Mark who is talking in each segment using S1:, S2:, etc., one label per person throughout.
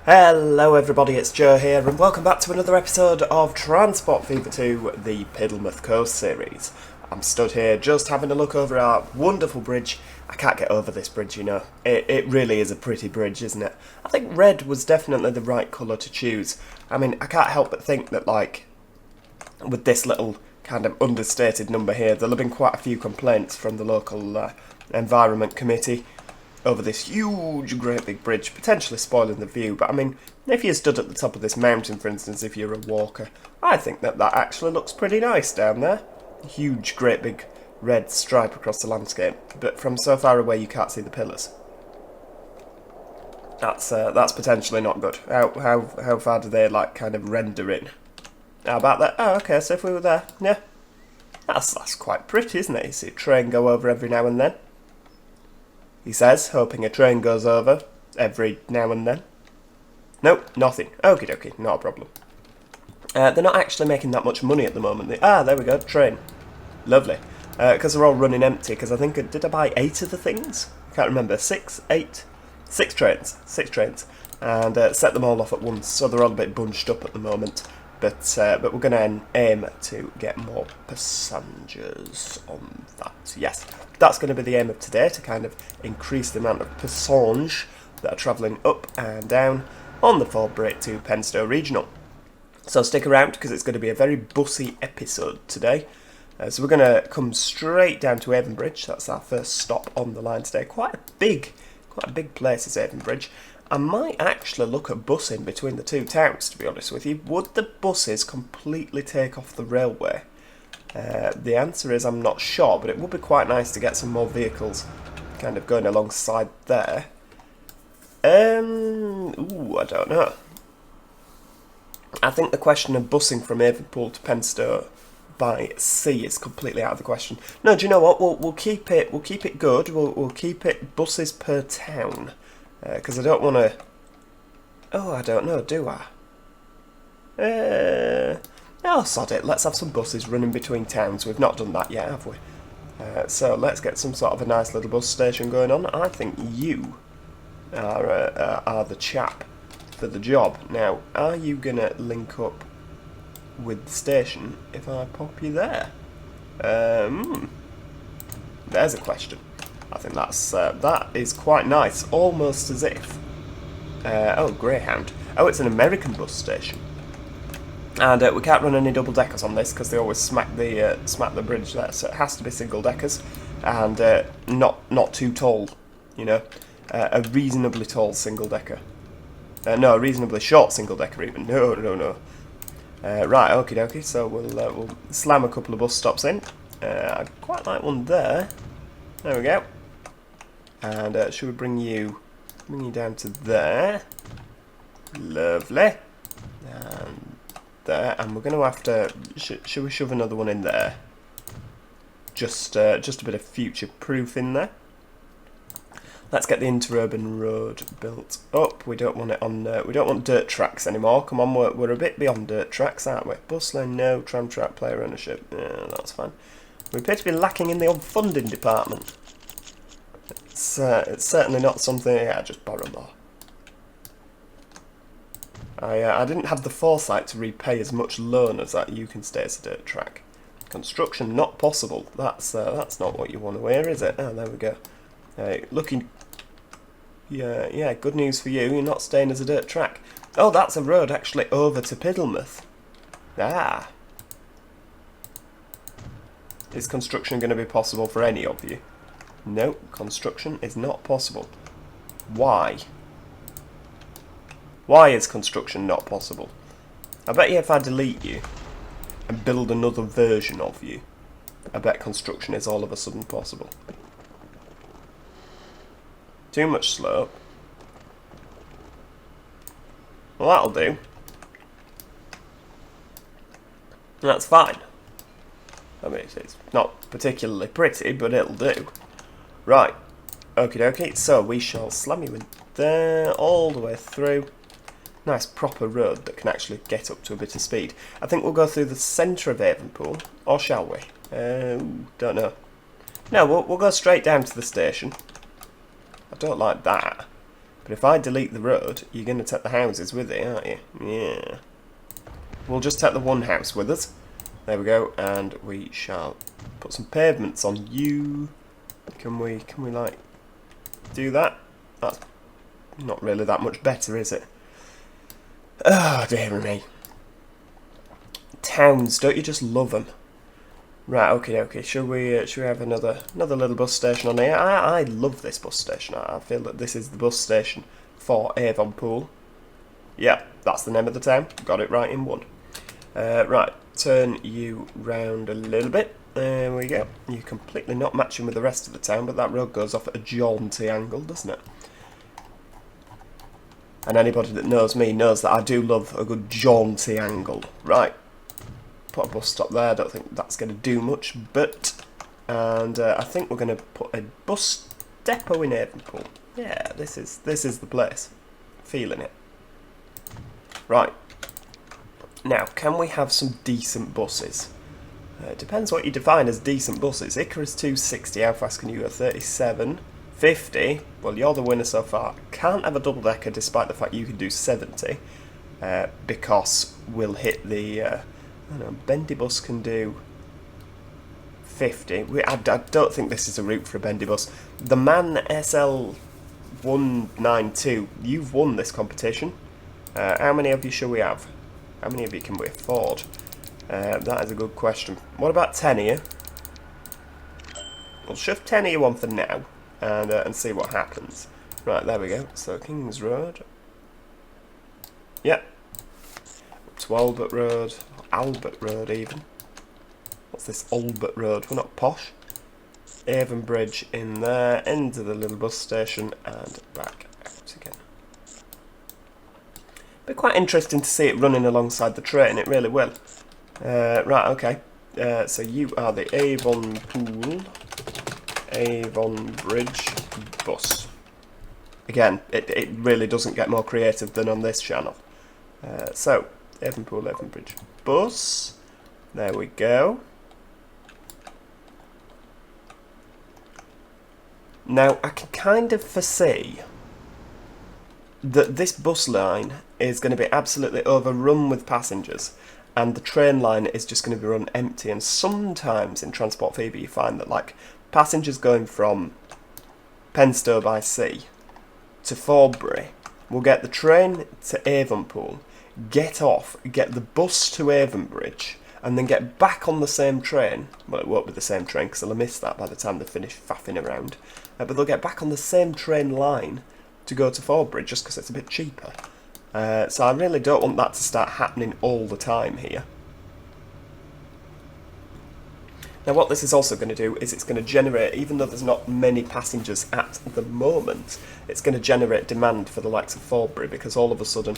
S1: Hello everybody, it's Joe here and welcome back to another episode of Transport Fever 2, the Piddlemouth Coast series. I'm stood here just having a look over our wonderful bridge. I can't get over this bridge, you know. It really is a pretty bridge, isn't it? I think red was definitely the right colour to choose. I mean, I can't help but think that, like, with this little kind of understated number here, there'll have been quite a few complaints from the local Environment Committee over this huge, great big bridge, potentially spoiling the view. But I mean, if you stood at the top of this mountain, for instance, if you're a walker, I think that actually looks pretty nice down there. Huge, great big red stripe across the landscape, but from so far away you can't see the pillars. That's potentially not good. How far do they like kind of render in? How about that? Oh, okay. So if we were there, yeah, that's quite pretty, isn't it? You see a train go over every now and then. He says, hoping a train goes over every now and then. Nope, nothing. Okie dokie, not a problem. They're not actually making that much money at the moment. There we go, train. Lovely. Because they're all running empty, because I think, did I buy 8 of the things? I can't remember. 6 trains. 6 trains. And set them all off at once, so they're all a bit bunched up at the moment. But we're going to aim to get more passengers on that. Yes, that's going to be the aim of today, to kind of increase the amount of passengers that are travelling up and down on the Ford Break to Penstowe Regional. So stick around, because it's going to be a very bussy episode today. So we're going to come straight down to Avonbridge. That's our first stop on the line today. Quite a big place is Avonbridge. I might actually look at busing between the two towns, to be honest with you. Would the buses completely take off the railway? The answer is I'm not sure, but it would be quite nice to get some more vehicles kind of going alongside there. I don't know. I think the question of busing from Avonpool to Penstowe by sea is completely out of the question. No, do you know what? We'll keep it good. We'll keep it buses per town. Because I don't want to... Oh, I don't know, do I? Oh, sod it. Let's have some buses running between towns. We've not done that yet, have we? So let's get some sort of a nice little bus station going on. I think you are the chap for the job. Now, are you going to link up with the station if I pop you there? There's a question. I think that is quite nice, almost as if... oh, Greyhound. Oh, it's an American bus station. And we can't run any double-deckers on this, because they always smack the bridge there, so it has to be single-deckers, and not too tall, you know. A reasonably tall single-decker. No, a reasonably short single-decker even. No. Right, okie dokie, so we'll slam a couple of bus stops in. I'd quite like one there. There we go. And should we bring you down to there? Lovely. And there, and we're going to have to... Should we shove another one in there? Just a bit of future-proof in there. Let's get the interurban road built up. We don't want it on. We don't want dirt tracks anymore. Come on, we're a bit beyond dirt tracks, aren't we? Bus lane, no. Tram track, player ownership. Yeah, that's fine. We appear to be lacking in the old funding department. It's certainly not something... Yeah, just borrow more. I didn't have the foresight to repay as much loan as that you can stay as a dirt track. Construction not possible. That's not what you want to hear, is it? Oh, there we go. Looking... Yeah, good news for you. You're not staying as a dirt track. Oh, that's a road actually over to Piddlemouth. Ah. Is construction going to be possible for any of you? No, construction is not possible. Why? Why is construction not possible? I bet you if I delete you and build another version of you, I bet construction is all of a sudden possible. Too much slope. Well, that'll do. That's fine. I mean, it's not particularly pretty, but it'll do. Right. Okie dokie. So we shall slam you in there, all the way through. Nice proper road that can actually get up to a bit of speed. I think we'll go through the centre of Avonpool, or shall we? Don't know. No, we'll go straight down to the station. I don't like that. But if I delete the road, you're going to take the houses with it, aren't you? Yeah. We'll just take the one house with us. There we go, and we shall put some pavements on you. Can we like do that? That's not really that much better, is it? Oh dear me. Towns, don't you just love them? Right, okay. Should we have another little bus station on here? I love this bus station. I feel that this is the bus station for Avonpool. Yeah, that's the name of the town. Got it right in one. Right, turn you round a little bit. There we go. You're completely not matching with the rest of the town, but that road goes off at a jaunty angle, doesn't it? And anybody that knows me knows that I do love a good jaunty angle. Right. Put a bus stop there. I don't think that's going to do much, but... And I think we're going to put a bus depot in Avonpool. Yeah, this is the place. Feeling it. Right. Now, can we have some decent buses? It depends what you define as decent buses. Icarus 260, how fast can you go? 37. 50. Well, you're the winner so far. Can't have a double-decker despite the fact you can do 70. Because we'll hit the... I don't know, bendy bus can do 50. I don't think this is a route for a bendy bus. The Man SL192, you've won this competition. How many of you shall we have? How many of you can we afford? That is a good question. What about 10 of you? We'll shove 10 of you on for now and see what happens. Right, there we go. So King's Road. Yep. To Albert Road. Albert Road even. What's this Albert Road? We're not posh. Avon Bridge in there, into the little bus station and back out again. Be quite interesting to see it running alongside the train, it really will. Right, okay. So you are the Avon Bridge bus. Again, it really doesn't get more creative than on this channel. So, Avon Bridge bus. There we go. Now, I can kind of foresee that this bus line is going to be absolutely overrun with passengers, and the train line is just going to be run empty. And sometimes in Transport Fever you find that, like, passengers going from Penstow by Sea to Forbury will get the train to Avonpool, get off, get the bus to Avonbridge, and then get back on the same train. Well, it won't be the same train because they'll have missed that by the time they finish faffing around. But they'll get back on the same train line to go to Forbury just because it's a bit cheaper. So I really don't want that to start happening all the time here. Now what this is also going to do is it's going to generate, even though there's not many passengers at the moment, it's going to generate demand for the likes of Forbury, because all of a sudden,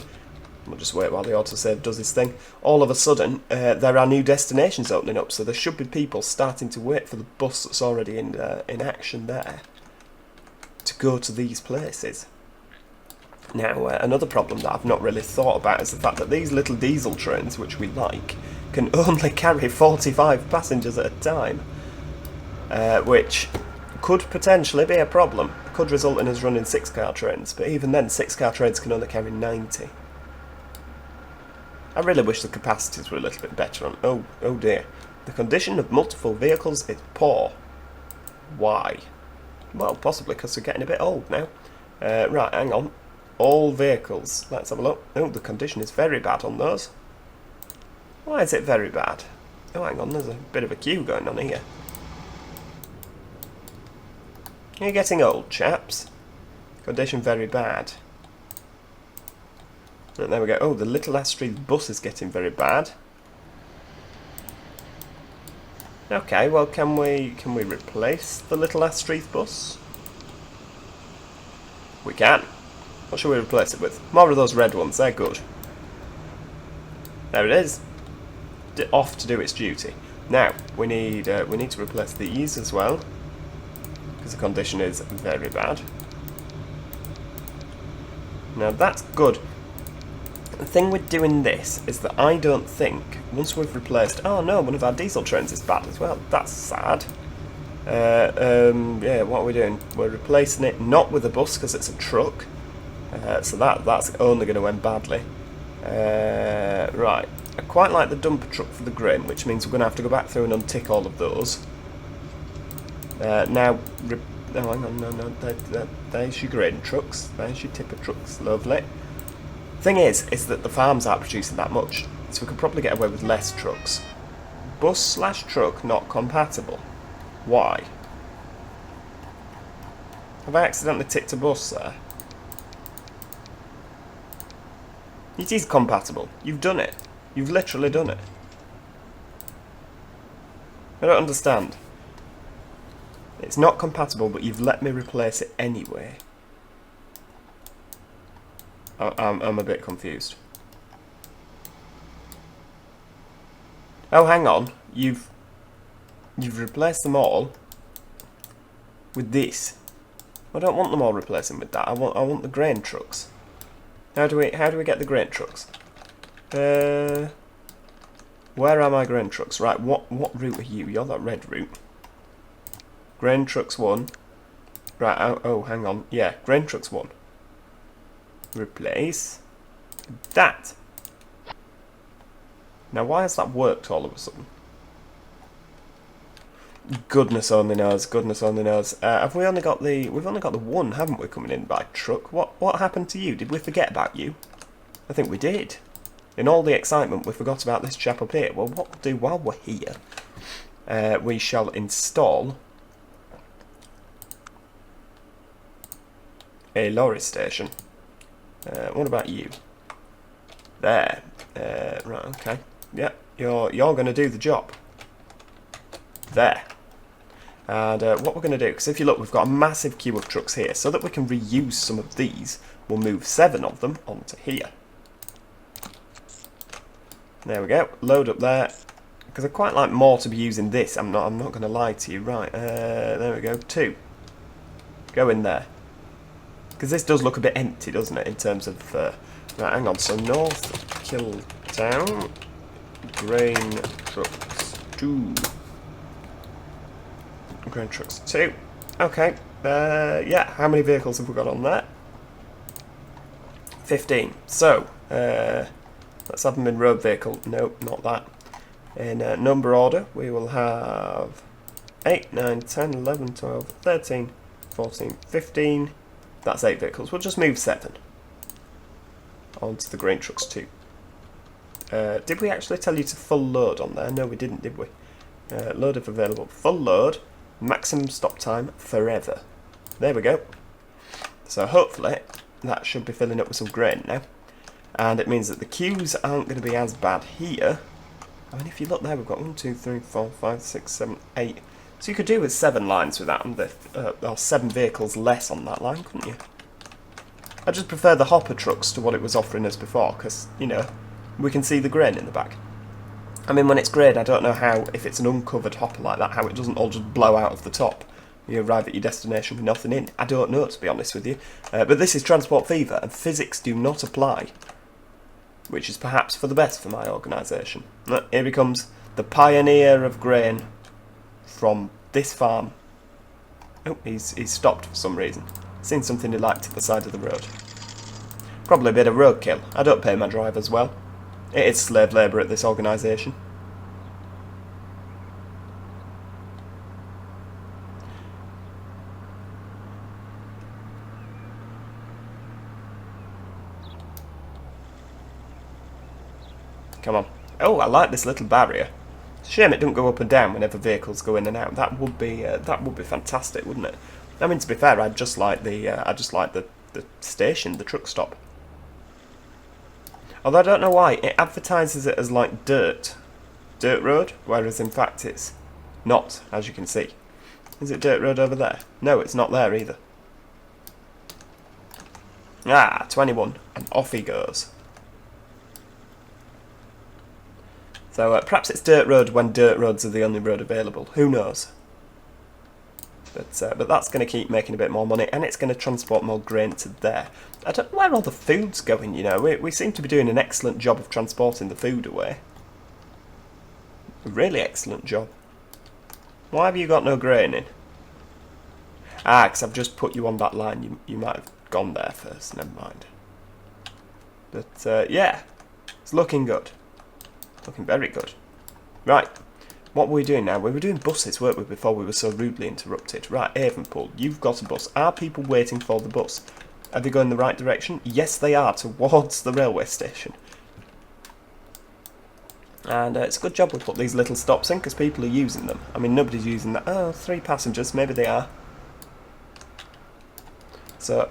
S1: we'll just wait while the autosave does this thing, all of a sudden there are new destinations opening up, so there should be people starting to wait for the bus that's already in action there to go to these places. Now, another problem that I've not really thought about is the fact that these little diesel trains, which we like, can only carry 45 passengers at a time, which could potentially be a problem. Could result in us running 6-car trains, but even then 6-car trains can only carry 90. I really wish the capacities were a little bit better on... Oh dear. The condition of multiple vehicles is poor. Why? Well, possibly because they're getting a bit old now. Right, hang on. All vehicles. Let's have a look. Oh, the condition is very bad on those. Why is it very bad? Oh, hang on, there's a bit of a queue going on here. You're getting old, chaps. Condition very bad. And there we go. Oh, the Little Street bus is getting very bad. Okay, well, can we replace the Little Street bus? We can. What shall we replace it with? More of those red ones, they're good. There it is. Off to do its duty. Now, we need to replace these as well, because the condition is very bad. Now that's good. The thing with doing this is that I don't think, once we've replaced... Oh no, one of our diesel trains is bad as well. That's sad. Yeah, what are we doing? We're replacing it not with a bus because it's a truck. So that's only going to end badly. Right. I quite like the dumper truck for the grain, which means we're going to have to go back through and untick all of those. Now... Oh, hang on, no, there's your grain trucks. There's your tipper trucks. Lovely. Thing is that the farms aren't producing that much, so we could probably get away with less trucks. Bus/truck not compatible. Why? Have I accidentally ticked a bus there? It is compatible. You've done it. You've literally done it. I don't understand. It's not compatible, but you've let me replace it anyway. I'm a bit confused. Oh, hang on. You've replaced them all with this. I don't want them all replacing with that. I want the grain trucks. How do we get the grain trucks? Where are my grain trucks? Right, what route are you? You're that red route. Grain trucks 1. Right, oh, hang on. Yeah, grain trucks 1. Replace that. Now, why has that worked all of a sudden? Goodness only knows. Goodness only knows. Have we only got the? We've only got the one, haven't we, coming in by truck? What happened to you? Did we forget about you? I think we did. In all the excitement, we forgot about this chap up here. Well, what we'll do while we're here, we shall install a lorry station. What about you? There. Right. Okay. Yeah. You're going to do the job. There. And what we're going to do, because if you look, we've got a massive queue of trucks here, so that we can reuse some of these, we'll move 7 of them onto here. There we go. Load up there. Because I quite like more to be using this. I'm not going to lie to you. Right. There we go. 2. Go in there. Because this does look a bit empty, doesn't it, in terms of... right, hang on. So North Killtown, grain trucks 2. Grain trucks 2. Okay. Yeah, how many vehicles have we got on there? 15. So, let's have them in road vehicle. Nope, not that. In number order, we will have 8, 9, 10, 11, 12, 13, 14, 15... That's 8 vehicles. We'll just move 7 onto the grain trucks 2. Did we actually tell you to full load on there? No, we didn't, did we? Load if available. Full load. Maximum stop time forever. There we go. So hopefully that should be filling up with some grain now. And it means that the queues aren't going to be as bad here. I mean, if you look there, we've got 1, 2, 3, 4, 5, 6, 7, 8... So you could do with 7 lines with that, and or 7 vehicles less on that line, couldn't you? I just prefer the hopper trucks to what it was offering us before, because, you know, we can see the grain in the back. I mean, when it's grain, I don't know how, if it's an uncovered hopper like that, how it doesn't all just blow out of the top. You arrive at your destination with nothing in. I don't know, to be honest with you. But this is Transport Fever, and physics do not apply. Which is perhaps for the best for my organisation. Here he comes, the pioneer of grain. From this farm. Oh, he's stopped for some reason. Seen something he liked at the side of the road. Probably a bit of roadkill. I don't pay my drivers well. It is slave labour at this organisation. Come on. Oh, I like this little barrier. Shame it doesn't go up and down whenever vehicles go in and out. That would be fantastic, wouldn't it? I mean, to be fair, I just like the station, the truck stop. Although I don't know why it advertises it as like dirt road, whereas in fact it's not, as you can see. Is it dirt road over there? No, it's not there either. Ah, 21, and off he goes. So perhaps it's dirt road when dirt roads are the only road available. Who knows? But that's going to keep making a bit more money, and it's going to transport more grain to there. I don't know where all the food's going, you know. We seem to be doing an excellent job of transporting the food away. A really excellent job. Why have you got no grain in? Ah, because I've just put you on that line. You might have gone there first, never mind. But, yeah, it's looking good. Looking very good. Right, what were we doing now? We were doing buses, weren't we, before we were so rudely interrupted. Right, Avonpool, you've got a bus. Are people waiting for the bus? Are they going the right direction? Yes, they are, towards the railway station. And it's a good job we put these little stops in, because people are using them. I mean, nobody's using that. Oh, 3 passengers, maybe they are. So,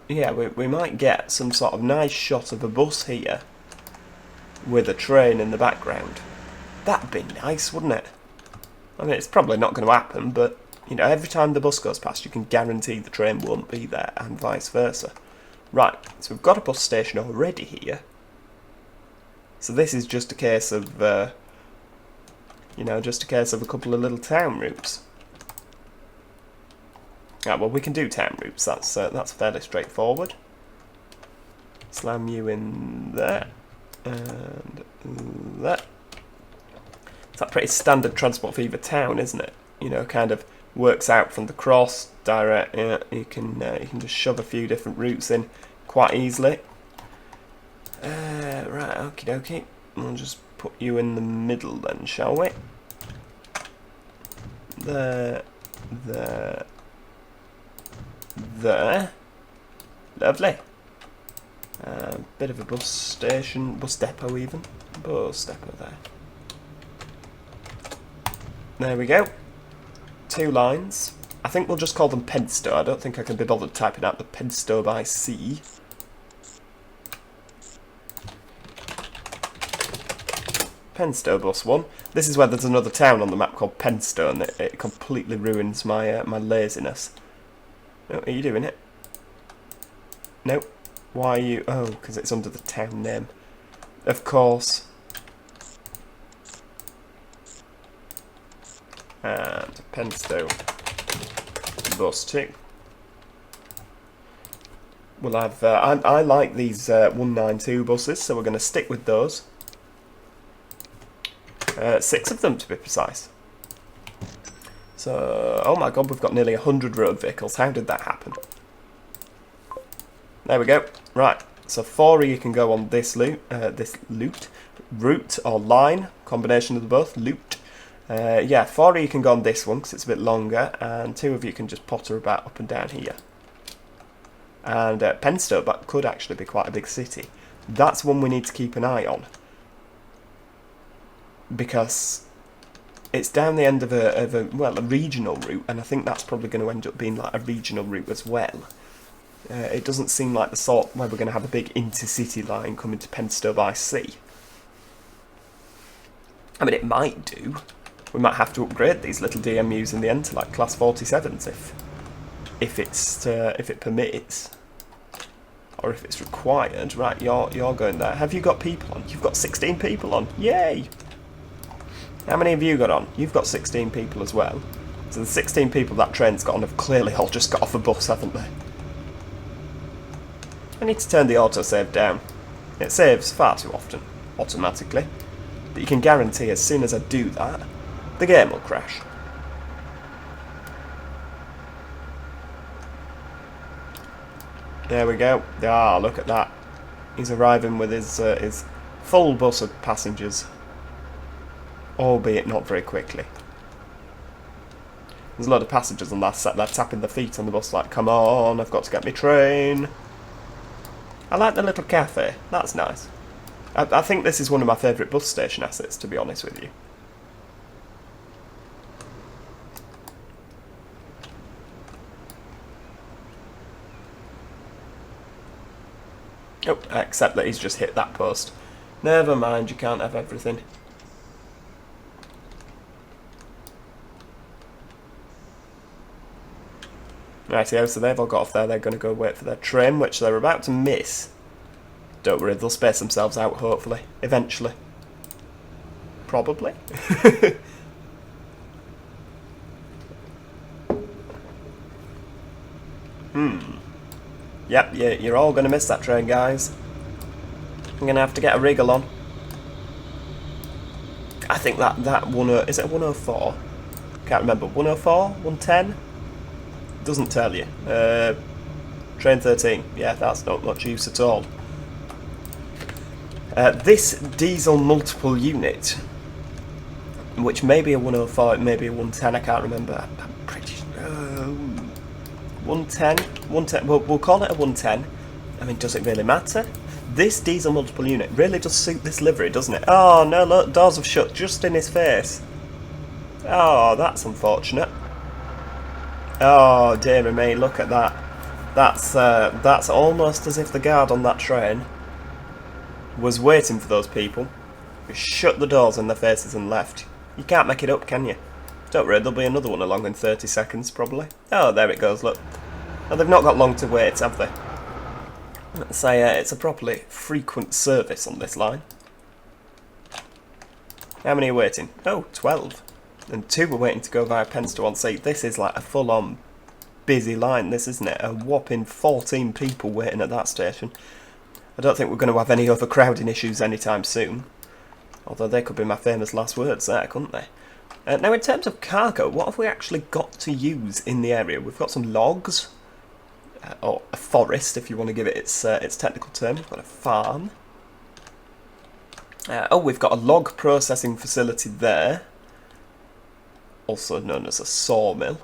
S1: yeah, we might get some sort of nice shot of a bus here with a train in the background. That'd be nice, wouldn't it? I mean, it's probably not going to happen, but, you know, every time the bus goes past, you can guarantee the train won't be there, and vice versa. Right, so we've got a bus station already here. So this is just a case of, you know, just a case of a couple of little town routes. Ah, well, we can do town routes. That's fairly straightforward. Slam you in there, and there. It's that pretty standard transport for either town, isn't it? You know, kind of works out from the cross direct. Yeah, you can just shove a few different routes in quite easily. Right, okie dokie. We'll just put you in the middle then, shall we? There. Lovely. Bit of a bus station, bus depot even. Bus depot there. There we go. 2 lines. I think we'll just call them Penstow. I don't think I can be bothered typing out the Penstow by sea. Penstow bus 1. This is where there's another town on the map called Penstow, and it completely ruins my my laziness. Oh, are you doing it? Nope. Why are you... Oh, because it's under the town name. Of course. And Penstow bus 2. We'll have... I like these 192 buses, so we're going to stick with those. 6 of them, to be precise. So, oh my god, we've got nearly 100 road vehicles. How did that happen? There we go. Right, so 4 of you can go on this route or line, combination of the both, loot. Yeah, 4 of you can go on this one because it's a bit longer, and 2 of you can just potter about up and down here. And Penstow could actually be quite a big city. That's one we need to keep an eye on, because it's down the end of a regional route, and I think that's probably going to end up being like a regional route as well. It doesn't seem like the sort where we're going to have a big intercity line coming to Penstow by sea. I mean, it might do. We might have to upgrade these little DMUs in the end to like class 47s if it permits, or if it's required. Right, you're going there. Have you got people on? You've got 16 people on. Yay! How many have you got on? You've got 16 people as well. So the 16 people that train's got on have clearly all just got off a bus, haven't they? I need to turn the autosave down. It saves far too often, automatically. But you can guarantee as soon as I do that, the game will crash. There we go. Ah, look at that. He's arriving with his full bus of passengers. Albeit not very quickly. There's a lot of passengers on that set. They're tapping their feet on the bus like, come on, I've got to get my train. I like the little cafe. That's nice. I think this is one of my favourite bus station assets, to be honest with you. Oh, except that he's just hit that post. Never mind, you can't have everything. Rightio, so they've all got off there. They're going to go wait for their train, which they're about to miss. Don't worry, they'll space themselves out, hopefully. Eventually. Probably. Yep, you're all going to miss that train, guys. I'm going to have to get a wriggle on. I think that is it 104? Can't remember. 104? 110? Doesn't tell you. Train 13. Yeah, that's not much use at all. This diesel multiple unit, which may be a 105, maybe a 110, I can't remember. I'm pretty sure. 110? 110. We'll call it a 110. I mean, does it really matter? This diesel multiple unit really does suit this livery, doesn't it? Oh, no, look, doors have shut just in his face. Oh, that's unfortunate. Oh, dear me, look at that. That's almost as if the guard on that train was waiting for those people. He shut the doors in their faces and left. You can't make it up, can you? Don't worry, there'll be another one along in 30 seconds, probably. Oh, there it goes, look. Oh, they've not got long to wait, have they? Let's say it's a properly frequent service on this line. How many are waiting? Oh, 12. And 2 were waiting to go via Penstown. This is like a full-on busy line, this, isn't it? A whopping 14 people waiting at that station. I don't think we're going to have any overcrowding issues anytime soon. Although they could be my famous last words there, couldn't they? Now, in terms of cargo, what have we actually got to use in the area? We've got some logs, or a forest, if you want to give it its technical term. We've got a farm. We've got a log processing facility there, also known as a sawmill.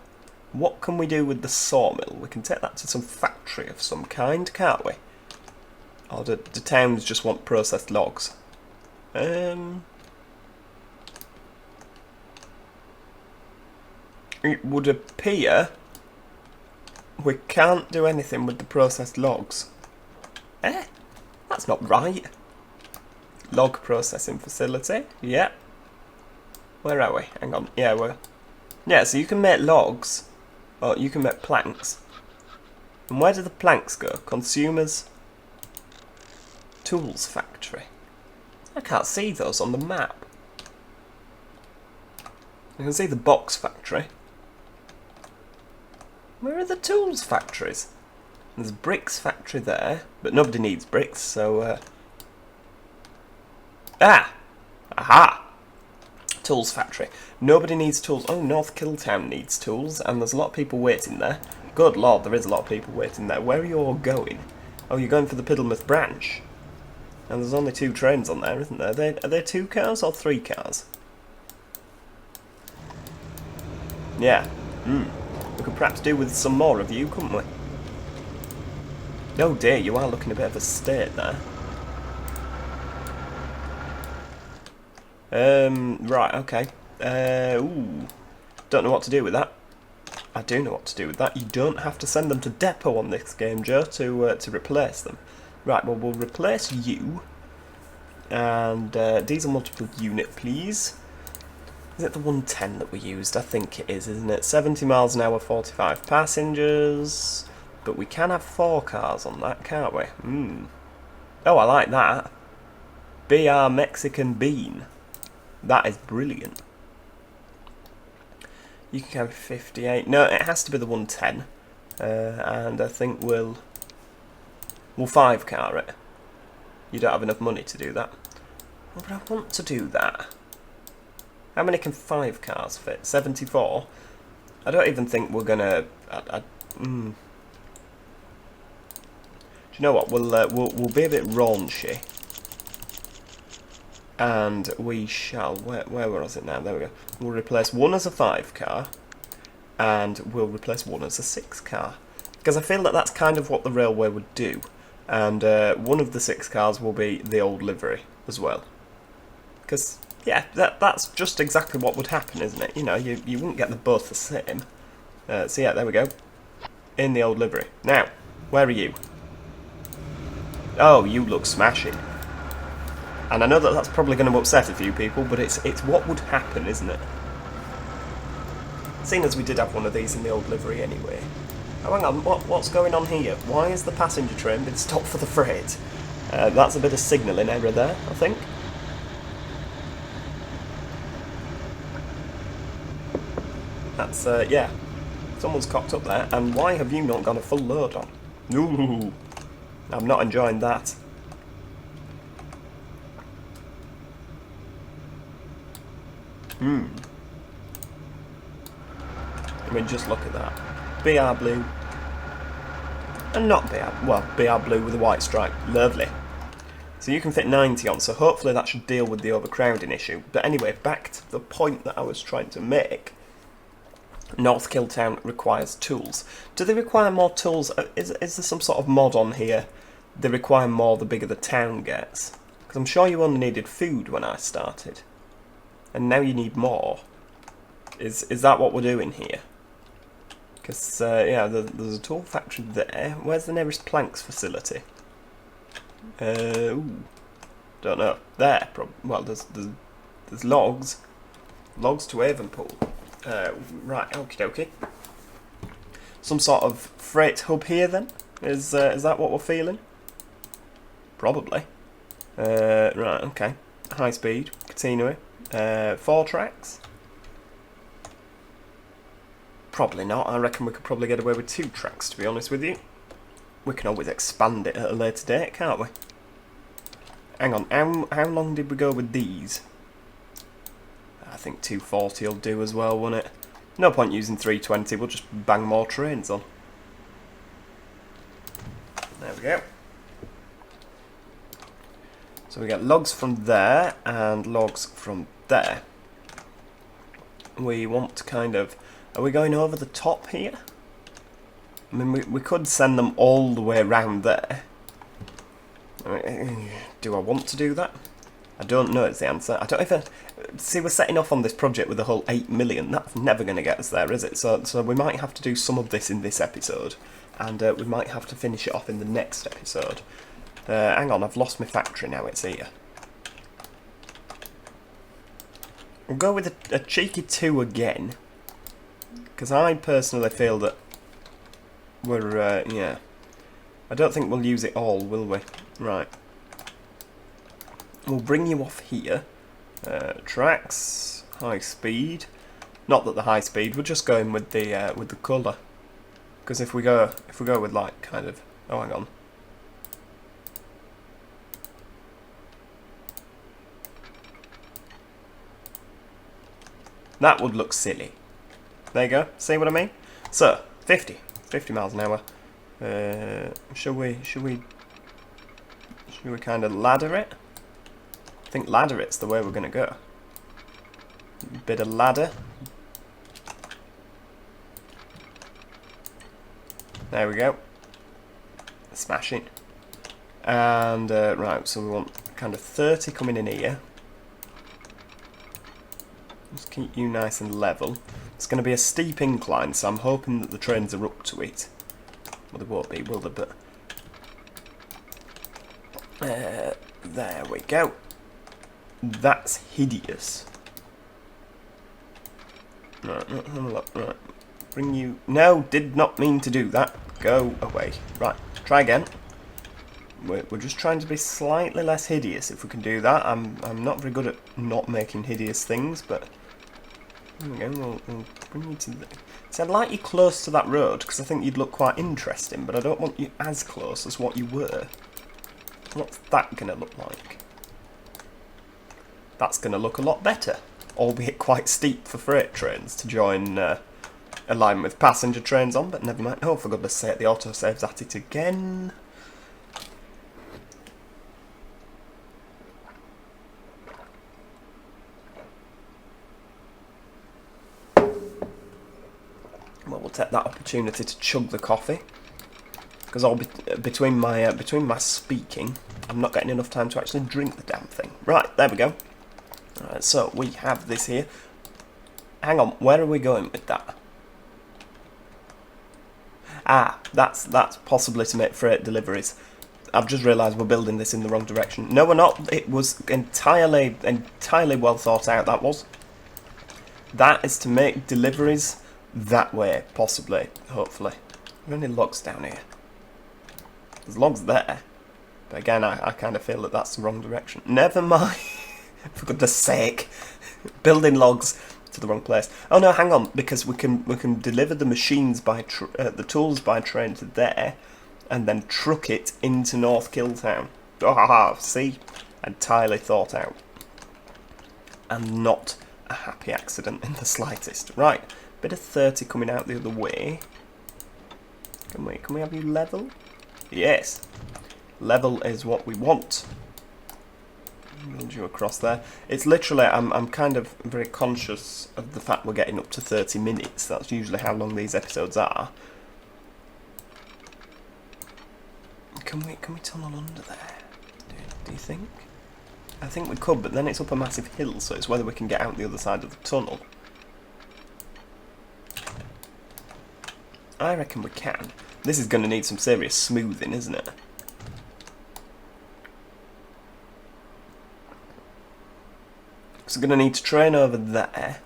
S1: What can we do with the sawmill? We can take that to some factory of some kind, can't we? Or do towns just want processed logs? It would appear we can't do anything with the processed logs. That's not right. Log processing facility. Yeah. Where are we? Hang on. Yeah, so you can make logs. Or you can make planks. And where do the planks go? Consumers. Tools factory. I can't see those on the map. I can see the box factory. Where are the tools factories? There's a bricks factory there, but nobody needs bricks, so... Aha! Tools factory. Nobody needs tools. Oh, North Killtown needs tools, and there's a lot of people waiting there. Good lord, there is a lot of people waiting there. Where are you all going? Oh, you're going for the Piddlemouth branch. And there's only 2 trains on there, isn't there? Are there 2 cars or 3 cars? Yeah. We could perhaps do with some more of you, couldn't we? Oh dear, you are looking a bit of a state there. Right, okay. Don't know what to do with that. I do know what to do with that. You don't have to send them to depot on this game, Joe, to replace them. Right, well, we'll replace you. And diesel multiple unit, please. Is it the 110 that we used? I think it is, isn't it? 70 miles an hour, 45 passengers. But we can have 4 cars on that, can't we? Oh, I like that. BR Mexican Bean. That is brilliant. You can carry 58. No, it has to be the 110. And I think we'll 5 car it. You don't have enough money to do that. Oh, but I want to do that. How many can 5 cars fit? 74? I don't even think we're gonna... Do you know what? We'll be a bit raunchy. And we shall... Where was it now? There we go. We'll replace 1 as a 5 car. And we'll replace 1 as a 6 car. Because I feel that that's kind of what the railway would do. And 1 of the 6 cars will be the old livery as well. Because, yeah, that's just exactly what would happen, isn't it? You know, you wouldn't get them both the same. So yeah, there we go. In the old livery. Now, where are you? Oh, you look smashing. And I know that that's probably going to upset a few people, but it's what would happen, isn't it? Seeing as we did have one of these in the old livery anyway. Oh, hang on, what's going on here? Why has the passenger train been stopped for the freight? That's a bit of signalling error there, I think. That's, yeah. Someone's cocked up there, and why have you not got a full load on? Ooh, I'm not enjoying that. I mean, just look at that. BR Blue. And not BR blue with a white stripe. Lovely. So you can fit 90 on, so hopefully that should deal with the overcrowding issue. But anyway, back to the point that I was trying to make. North Killtown requires tools. Do they require more tools? Is there some sort of mod on here? They require more the bigger the town gets. Because I'm sure you only needed food when I started. And now you need more. Is that what we're doing here? Because, yeah, there's a tool factory there. Where's the nearest planks facility? Ooh, don't know. There, well, there's logs. Logs to Avonpool. Right, okie dokie. Some sort of freight hub here then? Is that what we're feeling? Probably. Right, okay. High speed, catenary. 4 tracks? Probably not. I reckon we could probably get away with 2 tracks, to be honest with you. We can always expand it at a later date, can't we? Hang on, how long did we go with these? I think 240 will do as well, won't it? No point using 320, we'll just bang more trains on. There we go. So we get logs from there and logs from there. We want to kind of... Are we going over the top here? I mean, we could send them all the way around there. Do I want to do that? I don't know is the answer. I don't even... See, we're setting off on this project with the whole 8 million. That's never going to get us there, is it? So we might have to do some of this in this episode. And we might have to finish it off in the next episode. Hang on, I've lost my factory now, it's here. We'll go with a cheeky 2 again. Because I personally feel that we're, yeah. I don't think we'll use it all, will we? Right. We'll bring you off here. Tracks, high speed. Not that the high speed, we're just going with the colour. Because if we go with like kind of... Oh, hang on. That would look silly. There you go. See what I mean? So, 50 miles an hour. Should we kind of ladder it? I think ladder it's the way we're going to go. Bit of ladder. There we go. Smashing. And, right, so we want kind of 30 coming in here. Just keep you nice and level. It's going to be a steep incline, so I'm hoping that the trains are up to it. Well, they won't be, will they? But there we go. That's hideous. Right, right. Bring you... No, did not mean to do that. Go away. Right, try again. We're just trying to be slightly less hideous if we can do that. I'm not very good at not making hideous things, but... There we go, we'll bring you to the... See, I'd like you close to that road, because I think you'd look quite interesting, but I don't want you as close as what you were. What's that going to look like? That's going to look a lot better, albeit quite steep for freight trains to join a line with passenger trains on, but never mind. Oh, for goodness sake, the autosave's at it again. Well, we'll take that opportunity to chug the coffee, because between my speaking, I'm not getting enough time to actually drink the damn thing. Right, there we go. Alright, so we have this here. Hang on, where are we going with that? Ah, that's possibly to make freight deliveries. I've just realised we're building this in the wrong direction. No, we're not. It was entirely well thought out, that was. That is to make deliveries that way, possibly, hopefully. Are there any logs down here? There's logs there. But again, I kind of feel that that's the wrong direction. Never mind. For goodness sake. Building logs to the wrong place. Oh no, hang on, because we can deliver the machines by the tools by train to there, and then truck it into North Killtown. Ah, see, entirely thought out, and not a happy accident in the slightest. Right, bit of 30 coming out the other way. Can we have you level? Yes. Level is what we want. Build you across there. It's literally, I'm kind of very conscious of the fact we're getting up to 30 minutes. That's usually how long these episodes are. Can we tunnel under there? Do you think? I think we could, but then it's up a massive hill, so it's whether we can get out the other side of the tunnel. I reckon we can. This is going to need some serious smoothing, isn't it? So we're going to need to train over there.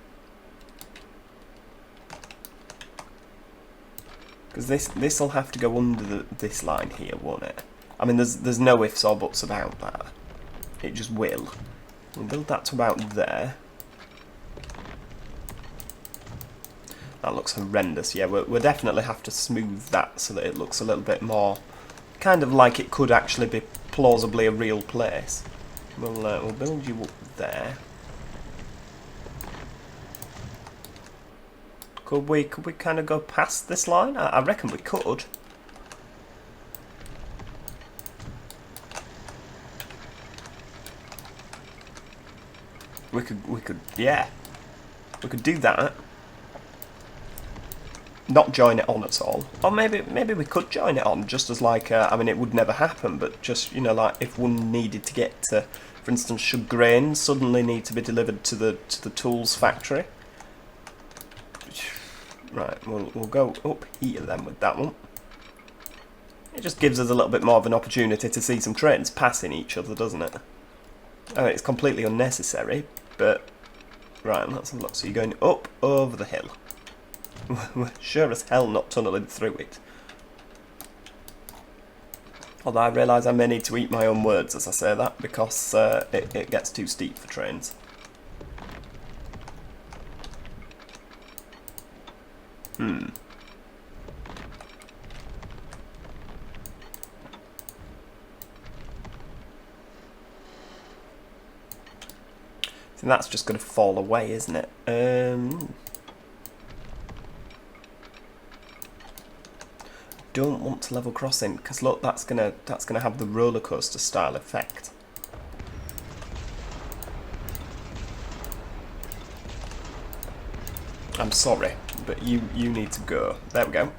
S1: Because this will have to go under this line here, won't it? I mean, there's no ifs or buts about that. It just will. We'll build that to about there. That looks horrendous. Yeah, we'll definitely have to smooth that so that it looks a little bit more, kind of like it could actually be plausibly a real place. We'll build you up there. Could we kind of go past this line? I reckon we could. We could, yeah. We could do that. Not join it on at all. Or maybe we could join it on, just as like, I mean, it would never happen, but just, you know, like if one needed to get to, for instance, should grain suddenly need to be delivered to the tools factory. Right, we'll go up here then with that one. It just gives us a little bit more of an opportunity to see some trains passing each other, doesn't it? I mean, it's completely unnecessary, but... Right, let's have a look. So you're going up over the hill. We're sure as hell not tunnelling through it. Although I realise I may need to eat my own words as I say that, because it gets too steep for trains. So that's just going to fall away, isn't it? Don't want to level crossing because look, that's gonna have the roller coaster style effect. I'm sorry, but you need to go. There we go.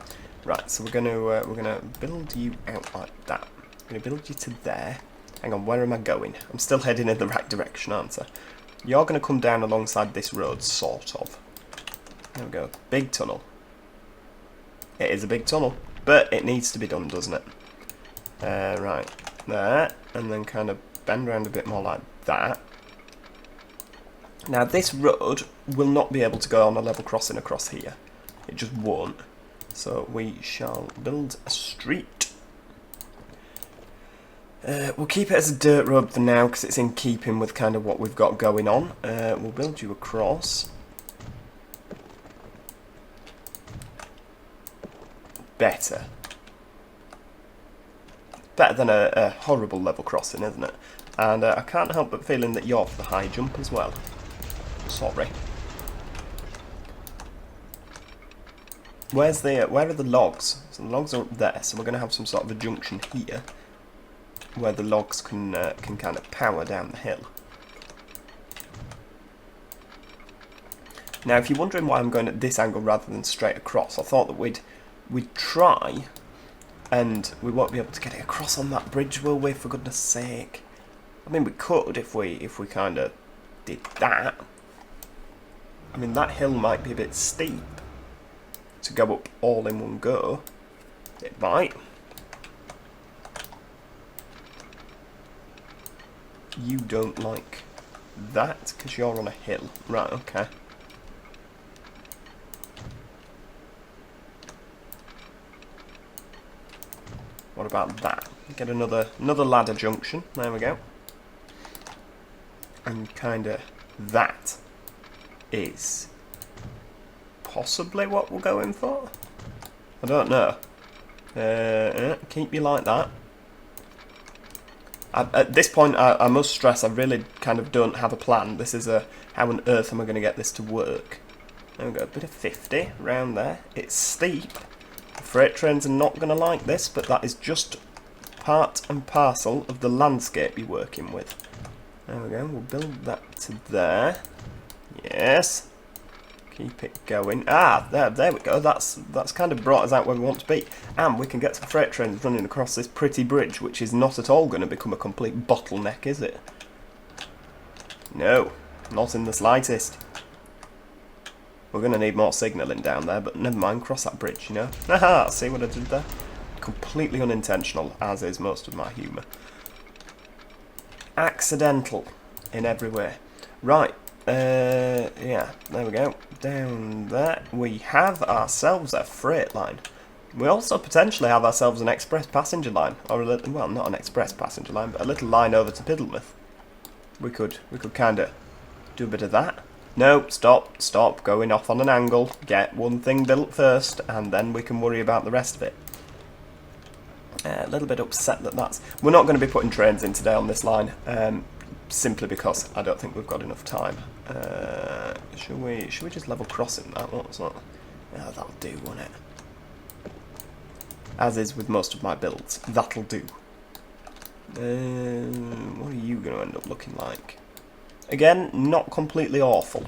S1: Right, so we're gonna build you out like that. I'm gonna build you to there. Hang on, where am I going? I'm still heading in the right direction, aren't I? You're gonna come down alongside this road, sort of. There we go. Big tunnel. It is a big tunnel, but it needs to be done, doesn't it? Right, there, and then kind of bend around a bit more like that. Now this road will not be able to go on a level crossing across here. It just won't. So we shall build a street. We'll keep it as a dirt road for now because it's in keeping with kind of what we've got going on. We'll build you across. Better. Better than a horrible level crossing, isn't it? And I can't help but feeling that you're for the high jump as well. Sorry. Where are the logs? So the logs are up there, so we're going to have some sort of a junction here where the logs can kind of power down the hill. Now, if you're wondering why I'm going at this angle rather than straight across, I thought that we'd try, and we won't be able to get it across on that bridge, will we? For goodness sake! I mean, we could if we kind of did that. I mean, that hill might be a bit steep to go up all in one go. It might. You don't like that because you're on a hill. Right, okay. What about that? Get another ladder junction. There we go. And kind of that is possibly what we're going for. I don't know. Keep you like that. At this point, I must stress, I really kind of don't have a plan. This is how on earth am I going to get this to work? There we go, a bit of 50 around there. It's steep. freight trains are not going to like this, but that is just part and parcel of the landscape you're working with. There we go, we'll build that to there. Yes. Keep it going. Ah, there we go. That's kind of brought us out where we want to be. And we can get some freight trains running across this pretty bridge, which is not at all going to become a complete bottleneck, is it? No, not in the slightest. We're going to need more signalling down there, but never mind, cross that bridge, you know. Haha, see what I did there? Completely unintentional, as is most of my humour. Accidental in every way. Right. Yeah, there we go. Down there, we have ourselves a freight line. We also potentially have ourselves an express passenger line, or a little, well, not an express passenger line, but a little line over to Piddlemouth. We could kind of do a bit of that. No, stop, going off on an angle. Get one thing built first, and then we can worry about the rest of it. A little bit upset that that's... We're not going to be putting trains in today on this line. Simply because I don't think we've got enough time. Should we just level crossing that? What's that? Yeah, that'll do, won't it? As is with most of my builds, that'll do. What are you going to end up looking like? Again, not completely awful.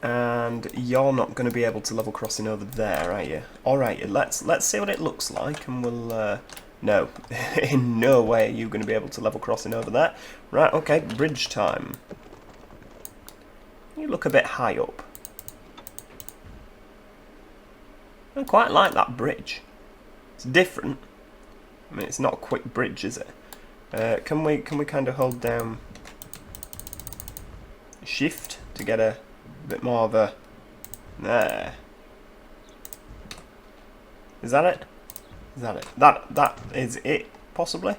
S1: And you're not going to be able to level crossing over there, are you? Alright, let's see what it looks like, and we'll... no, in no way are you going to be able to level crossing over there. Right, okay, bridge time. You look a bit high up. I quite like that bridge. It's different. I mean, it's not a quick bridge, is it? Can we kind of hold down shift to get a bit more of a... There. Is that it? Is that it? That is it, possibly?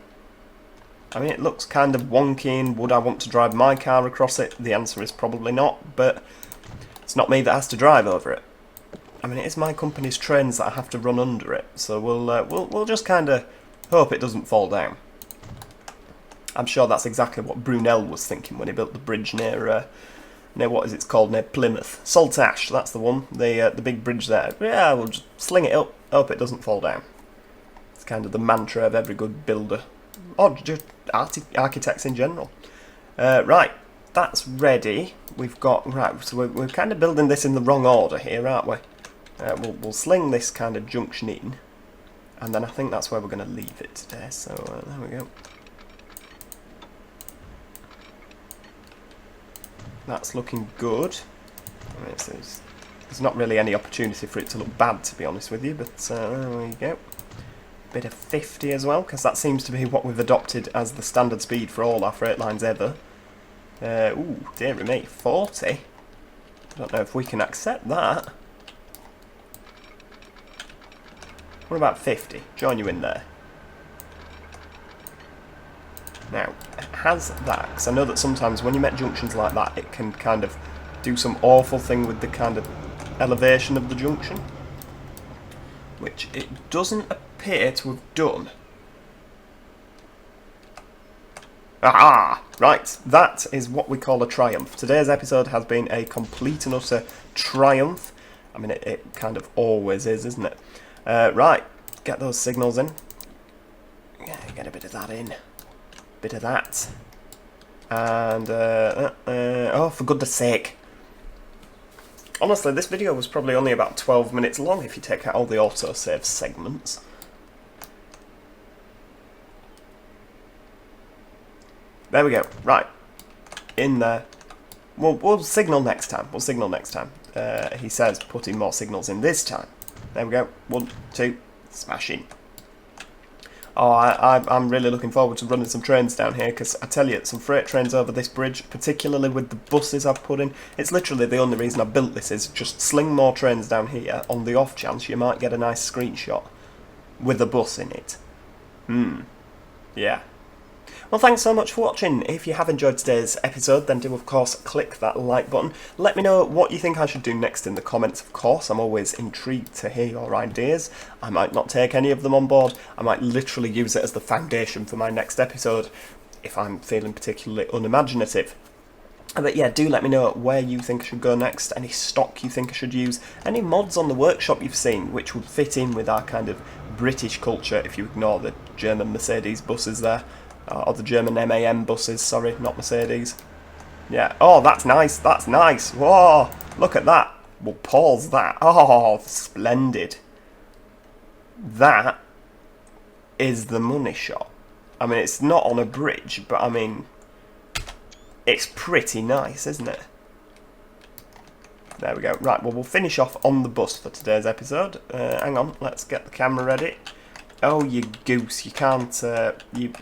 S1: I mean, it looks kind of wonky, and would I want to drive my car across it? The answer is probably not, but it's not me that has to drive over it. I mean, it is my company's trains that I have to run under it, so we'll just kind of hope it doesn't fall down. I'm sure that's exactly what Brunel was thinking when he built the bridge near what is it called, near Plymouth. Saltash, that's the one, the big bridge there. Yeah, we'll just sling it up, hope it doesn't fall down. It's kind of the mantra of every good builder, or just architects in general. Right, that's ready. We've got, right, so we're kind of building this in the wrong order here, aren't we? We'll sling this kind of junction in, and then I think that's where we're going to leave it today, so there we go. That's looking good. I mean, there's not really any opportunity for it to look bad, to be honest with you, but there we go. Bit of 50 as well, because that seems to be what we've adopted as the standard speed for all our freight lines ever. Ooh, dearie me, 40? I don't know if we can accept that. What about 50? Join you in there. Now, has that, because I know that sometimes when you make junctions like that, it can kind of do some awful thing with the kind of elevation of the junction, which it doesn't appear to have done. Aha! Right, that is what we call a triumph. Today's episode has been a complete and utter triumph. I mean, it kind of always is, isn't it? Right, get those signals in. Yeah, get a bit of that in. Bit of that. And, oh, for goodness sake. Honestly, this video was probably only about 12 minutes long if you take out all the autosave segments. There we go. Right. In there. We'll signal next time. We'll signal next time. He says putting more signals in this time. There we go. 1, 2, smash in. Oh, I'm really looking forward to running some trains down here, because I tell you, some freight trains over this bridge, particularly with the buses I've put in. It's literally the only reason I built this, is just sling more trains down here on the off chance you might get a nice screenshot with a bus in it. Yeah. Well, thanks so much for watching. If you have enjoyed today's episode, then do, of course, click that like button. Let me know what you think I should do next in the comments, of course. I'm always intrigued to hear your ideas. I might not take any of them on board. I might literally use it as the foundation for my next episode, if I'm feeling particularly unimaginative. But yeah, do let me know where you think I should go next, any stock you think I should use, any mods on the workshop you've seen which would fit in with our kind of British culture if you ignore the German Mercedes buses there, or the German MAN buses, sorry, not Mercedes. Yeah, oh, that's nice, that's nice, whoa, look at that, we'll pause that, oh, splendid. That is the money shot. I mean, it's not on a bridge, but I mean, it's pretty nice, isn't it? There we go. Right, well, we'll finish off on the bus for today's episode. Hang on, let's get the camera ready. Oh, you goose, you can't, you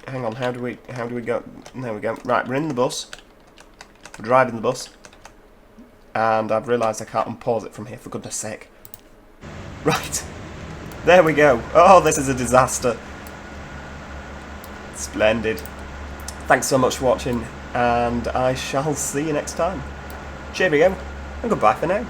S1: hang on, how do we go? There we go. Right, we're in the bus. We're driving the bus. And I've realised I can't unpause it from here, for goodness sake. Right, there we go. Oh, this is a disaster. Splendid. Thanks so much for watching, and I shall see you next time. Cheerio, and goodbye for now.